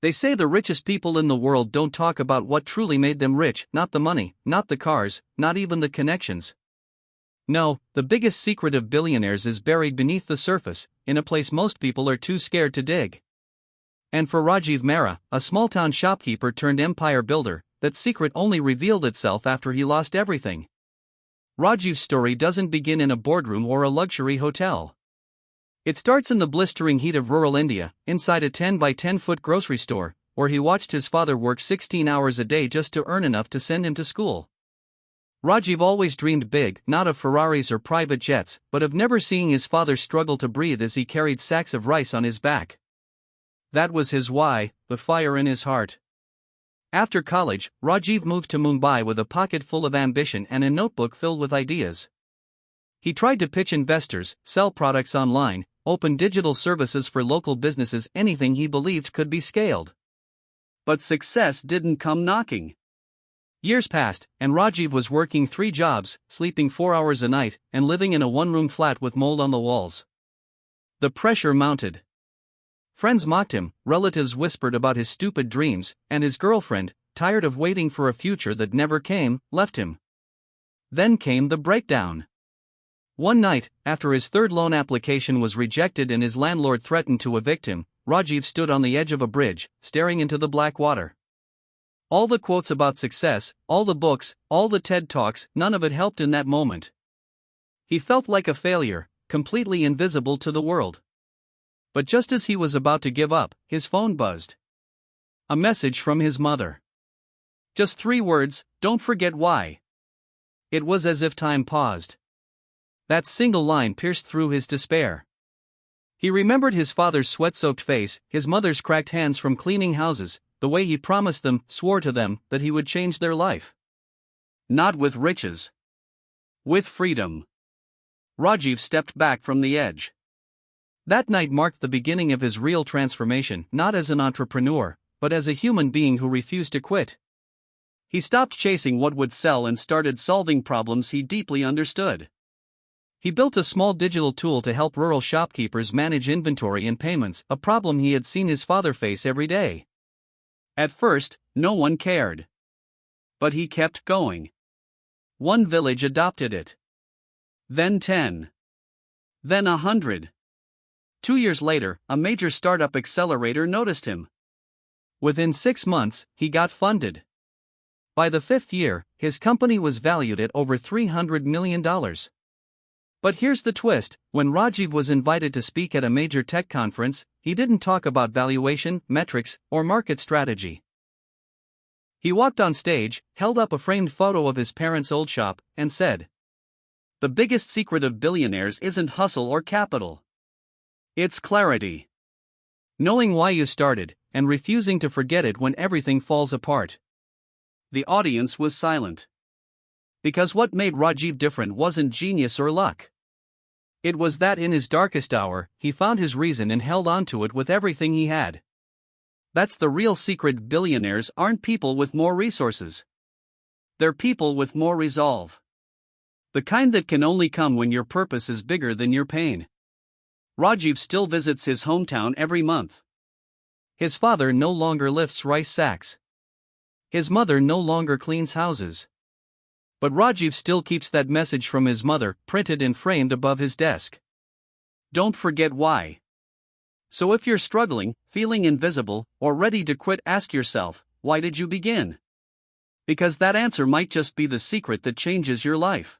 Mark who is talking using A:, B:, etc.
A: They say the richest people in the world don't talk about what truly made them rich, not the money, not the cars, not even the connections. No, the biggest secret of billionaires is buried beneath the surface, in a place most people are too scared to dig. And for Rajiv Mehra, a small-town shopkeeper turned empire builder, that secret only revealed itself after he lost everything. Rajiv's story doesn't begin in a boardroom or a luxury hotel. It starts in the blistering heat of rural India, inside a 10 by 10 foot grocery store, where he watched his father work 16 hours a day just to earn enough to send him to school. Rajiv always dreamed big, not of Ferraris or private jets, but of never seeing his father struggle to breathe as he carried sacks of rice on his back. That was his why, the fire in his heart. After college, Rajiv moved to Mumbai with a pocket full of ambition and a notebook filled with ideas. He tried to pitch investors, sell products online, open digital services for local businesses, anything he believed could be scaled. But success didn't come knocking. Years passed, and Rajiv was working 3 jobs, sleeping 4 hours a night, and living in a one-room flat with mold on the walls. The pressure mounted. Friends mocked him, relatives whispered about his stupid dreams, and his girlfriend, tired of waiting for a future that never came, left him. Then came the breakdown. One night, after his 3rd loan application was rejected and his landlord threatened to evict him, Rajiv stood on the edge of a bridge, staring into the black water. All the quotes about success, all the books, all the TED Talks, none of it helped in that moment. He felt like a failure, completely invisible to the world. But just as he was about to give up, his phone buzzed. A message from his mother. Just 3 words, "Don't forget why." It was as if time paused. That single line pierced through his despair. He remembered his father's sweat-soaked face, his mother's cracked hands from cleaning houses, the way he promised them, swore to them, that he would change their life. Not with riches. With freedom. Rajiv stepped back from the edge. That night marked the beginning of his real transformation, not as an entrepreneur, but as a human being who refused to quit. He stopped chasing what would sell and started solving problems he deeply understood. He built a small digital tool to help rural shopkeepers manage inventory and payments, a problem he had seen his father face every day. At first, no one cared. But he kept going. One village adopted it. Then 10. Then 100. 2 years later, a major startup accelerator noticed him. Within 6 months, he got funded. By the 5th year, his company was valued at over $300 million. But here's the twist: when Rajiv was invited to speak at a major tech conference, he didn't talk about valuation, metrics, or market strategy. He walked on stage, held up a framed photo of his parents' old shop, and said, "The biggest secret of billionaires isn't hustle or capital. It's clarity. Knowing why you started, and refusing to forget it when everything falls apart." The audience was silent. Because what made Rajiv different wasn't genius or luck. It was that in his darkest hour, he found his reason and held on to it with everything he had. That's the real secret. Billionaires aren't people with more resources. They're people with more resolve. The kind that can only come when your purpose is bigger than your pain. Rajiv still visits his hometown every month. His father no longer lifts rice sacks. His mother no longer cleans houses. But Rajiv still keeps that message from his mother, printed and framed above his desk. Don't forget why. So if you're struggling, feeling invisible, or ready to quit, ask yourself, why did you begin? Because that answer might just be the secret that changes your life.